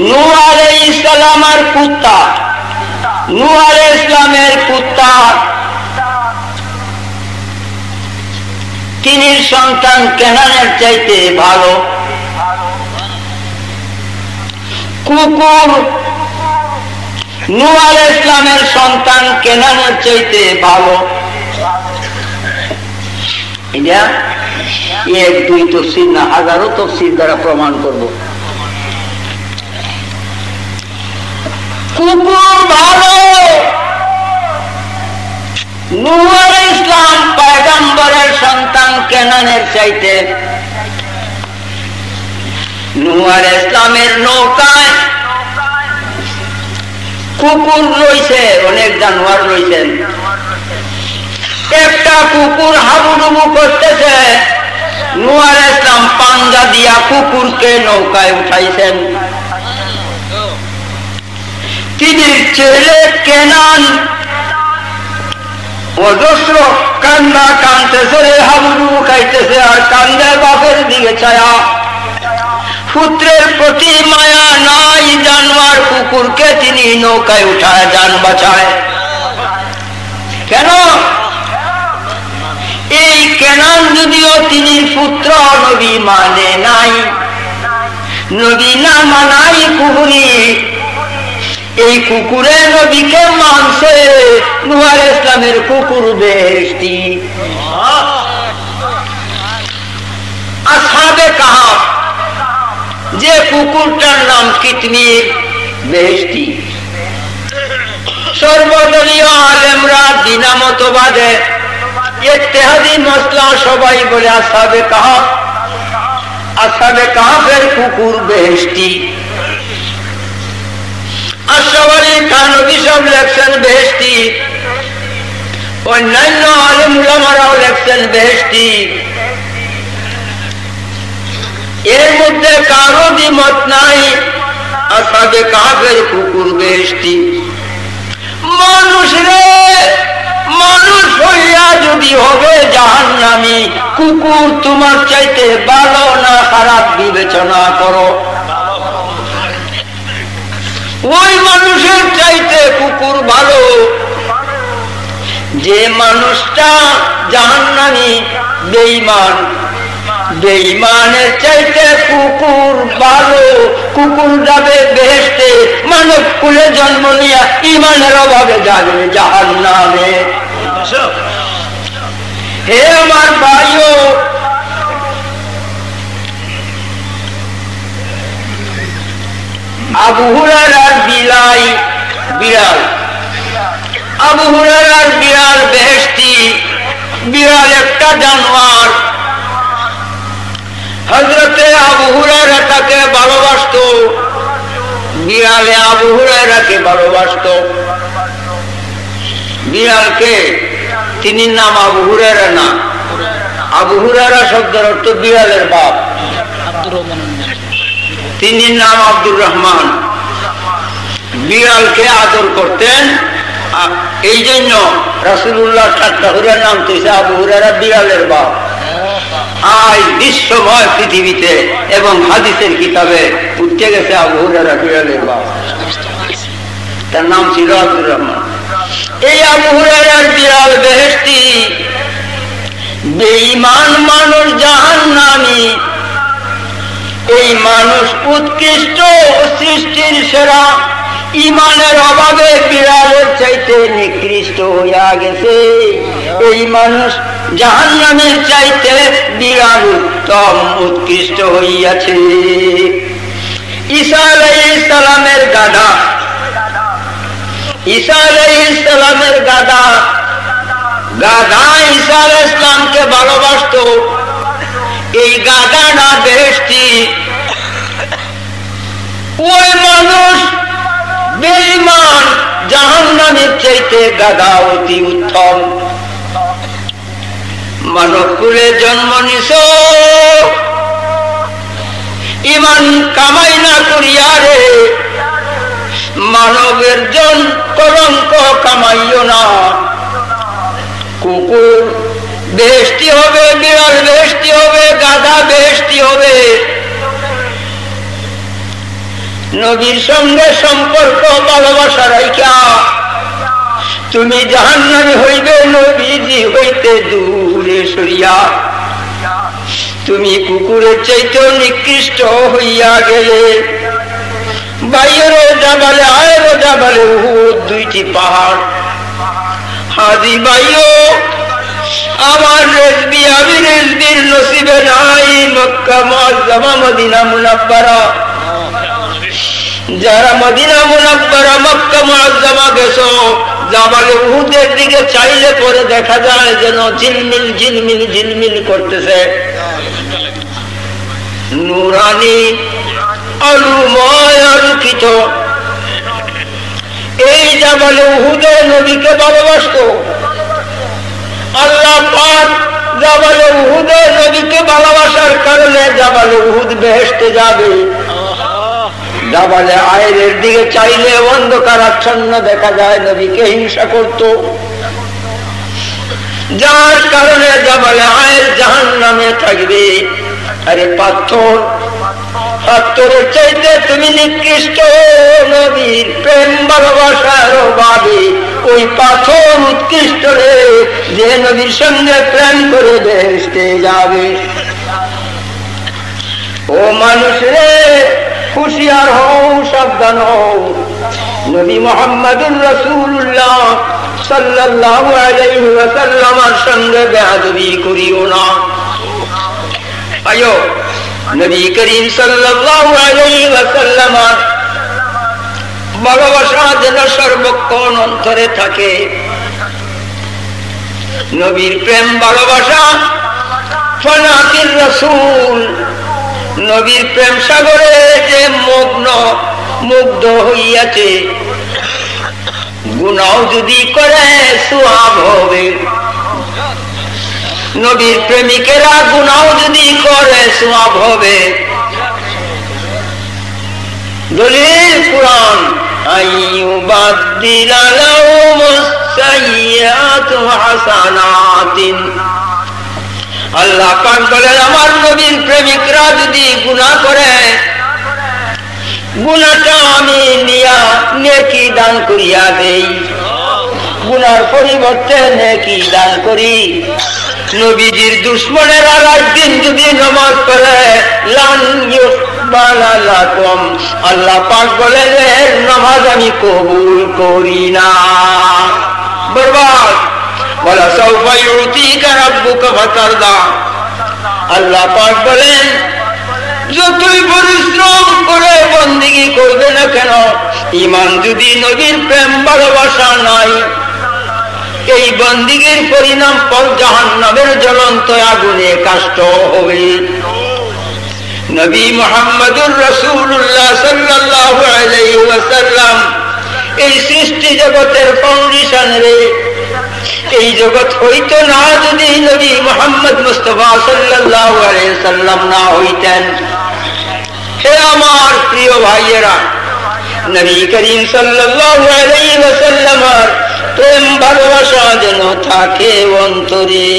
নূহ আলাইহিস সালামের কুত্তা, নূহ আলাইহিস সালামের কুত্তা তিনি সন্তান কেনানের চাইতে ভালো। কুকুর নূহ আলাইহিস সালামের সন্তান কেনানের চাইতে ভালো। এটা এক দুই তফসির না, হাজারো তফসির দ্বারা প্রমাণ করব। কুকুর ভালো। নূহ আলাইহিস সালাম পয়গম্বরের সন্তান কেনানের চাইতে নূহ আলাইহিস সালামের নৌকায় কুকুর রয়েছে, অনেক জানোয়ার রয়েছেন। একটা কুকুর হাবুডুবু করতেছে, নূহ আলাইহিস সালাম পাঞ্জা দিয়া কুকুরকে নৌকায় উঠাইছেন। তিনি ছেলে কেনান অজস্র কান্না কানতেছে, হাবুডুবু খাইতেছে আর কান্দে বাপের দিকে ছায়া। পুত্রের প্রতি মায়া নাই, জানোয়ার কুকুরকে তিনি নৌকায় উঠায় যান বাঁচায়। কেন? এই কেনান যদিও তিনি পুত্র নবী মানে নাই, নবী না মানাই কুকুরি, এই কুকুরে নবীকে মানছে। নূহ আলাইহিস সালামের কুকুর বেহেশতি। আসহাবে কাহাফ যে কুকুরটার নাম কিতমির, বেহেশতি। সর্বদলীয় আলেমরা বিনা মতবাদে ইত্তেহাদি মসলা সবাই বলে আসহাবে কাহাফ, আসহাবে কাহাফের কুকুর বেহেশতি। আশরাফ আলী থানভী সব লেখছেন বেহেশতি, অন্যান্য আলেম উলামারাও লেখছেন বেহেশতি। এর মধ্যে কারো দ্বিমত নাই, আসহাবে কাহাফের কুকুর বেহেশতি। মানুষ হইয়া যদি হবে জাহান্নামী, কুকুর তোমার চাইতে ভালো না খারাপ বিবেচনা করো। ওই মানুষের চাইতে কুকুর ভালো যে মানুষটা জাহান্নামী, বেঈমান। বেঈমানের চাইতে কুকুর ভালো। কুকুর যাবে বেহেশতে, মানব কুলে জন্ম নিয়ে ঈমানের অভাবে যাবে জাহান্নামে। হে আমার ভাইও, আবু হুরায়রার বিড়াল, আবু হুরায়রার বিড়াল বেহেশতি। বিড়াল একটা জানোয়ার। হযরতে আবু হুরায়রা তাকে ভালোবাসতো, বিড়ালে আবু হুরায়রাকে ভালোবাসতো। বিড়ালকে, তিনি নাম আবু হুরায়রা না, আবু হুরায়রা শব্দের অর্থ বিড়ালের বাপ। তিনি নাম আব্দুর রহমান। বিড়ালকে আদর করতেন, এই জন্য রাসূলুল্লাহ ঠাট্টা নাম তুইছে আবু হুরায়রা বিড়ালের বাপ। আজ বিশ্বময় পৃথিবীতে এবং হাদিসের কিতাবে উঠে গেছে আবু হুরায়রা বিড়ালের বাপ। তার নাম ছিল আব্দুর রহমান। এই আবু হুরায়রার বিড়াল বেহেশতি। বেঈমান মানুষ জাহান্নামী। এই মানুষ উৎকৃষ্ট, সৃষ্টির সেরা। ঈমানের অভাবে বিড়ালের চাইতে নিকৃষ্ট হইয়া গেছে। এই মানুষ জাহান্নামের চাইতে বিড়াল উত্তম, উৎকৃষ্ট হইয়াছে। ঈসা আলাইহিস সালামের গাধা, ঈসা আলাইহিস সালামের গাধা ঈসা আলাইহিস সালামকে ভালোবাসতো। এই গাধা না বেহেশতি। ওই মানুষ বেঈমান, জাহান্নামের চাইতে গাধা অতি উত্তম। মানব কুলে জন্ম নিছ, ঈমান কামাই না করিয়া রে, মানবের জন কলঙ্ক কামাইও না। কুকুর বেহেশতি হবে, বিড়াল বেহেশতি হবে, গাধা বেহেশতি হবে। নবীর সঙ্গে সম্পর্ক ভালোবাসা রাইখা তুমি জাহান্নামী হইবে নবীজি হইতে দূরে সরিয়া। তুমি কুকুরের চাইতে নিকৃষ্ট হইয়া গেলে। বাইরে জাবালে আয়রো জাবালে উহুদ, দুইটি পাহাড়। হাজি বাইও আমার রেজবি, আমি রেজবির নসিবে নাই মক্কা মুআজ্জামা মদিনা মুনাব্বারা। যারা মদিনা মুনাব্বারা মক্কা মুআজ্জামা গেছো, জাবালে উহুদের দিকে চাইলে পরে দেখা যায় যেন ঝিলমিল ঝিলমিল ঝিলমিল করতেছে। নুরানি আলুময় আলোকিত এই জাবালে উহুদে নবীকে ভালোবাসত। আল্লাহ পাক জাবালে উহুদে নবীকে ভালোবাসার কারণে জাবালে উহুদ বেহেশতে যাবে। জাবালে আয়ের দিকে চাইলে অন্ধকার আচ্ছন্ন দেখা যায়, নবীকে হিংসা করত, যার কারণে জাবালে আয়ের জাহান্নামে থাকবে। আরে পাথরের চাইতে তুমি নিকৃষ্ট। নবীর প্রেম ভালোবাসার অভাবে ওই পাথর উৎকৃষ্ট রে, যে নবীর সঙ্গে প্রেম করে বেহেশতে যাবে। ও মানুষ রে, হুঁশিয়ার হও, সাবধান হও। নবী মুহাম্মদুর রাসূলুল্লাহ সাল্লাল্লাহু আলাইহি ওয়াসাল্লামের সঙ্গে বেয়াদবি করিও না। আয়ো নবী করিম সাল্লাল্লাহু আলাইহি ওয়াসাল্লামের ভালোবাসা যেন সর্বক্ষণ অন্তরে থাকে। নবীর প্রেম ভালোবাসা ফনাতির রাসূল, নবীর প্রেম সাগরে যে মুগ্ধ হইয়াছে, গুনাহ যদি করে সওয়াব হবে। নবীর প্রেমিকেরা গুনাহ যদি করে সওয়াব হবে। দলিল কুরআন, আইয়ুবাদদিলা লাহুমুস সাইয়্যাতু হাসানাতিন। আল্লাহ পাক বলেন, আমার নবীর প্রেমিকরা যদি গুনাহ করে, গুনাহটা আমি নিয়া নেকি দান করিয়া দেই। গুনার পরিবর্তে নেকি দান করি। নবীজির দুশমনেরা রাত দিন যদি নামাজ পড়ে, লান ইউকবালা লাকুম, আল্লাহ পাক বলেন এর নামাজ আমি কবুল করি না, বরবাদ। ওয়ালা সাউফা ইউতিকা রাব্বুকা ফাতারদা। আল্লাহ পাক বলেন, যতই পরিশ্রম করে বন্দেগী করবে না কেন, ঈমান যদি নবীর প্রেম ভালোবাসা নাই, এই বন্দেগীর পরিণাম পর জাহান্নামের জ্বলন্ত আগুনে কাষ্ট হবে। নবী মুহাম্মদুর রাসূলুল্লাহ সাল্লাল্লাহু আলাইহি ওয়াসাল্লাম এই সৃষ্টি জগতের ফাউন্ডেশন রে। এই জগৎ হইতো না যদি নবী মুহাম্মদ মুস্তাফা সাল্লাল্লাহু আলাইহি ওয়াসাল্লাম না হইতেন। হে আমার প্রিয় ভাইয়েরা, নবী করিম সাল্লাল্লাহু আলাইহি ওয়াসাল্লামের প্রেম ভালোবাসা যেন থাকে অন্তরে।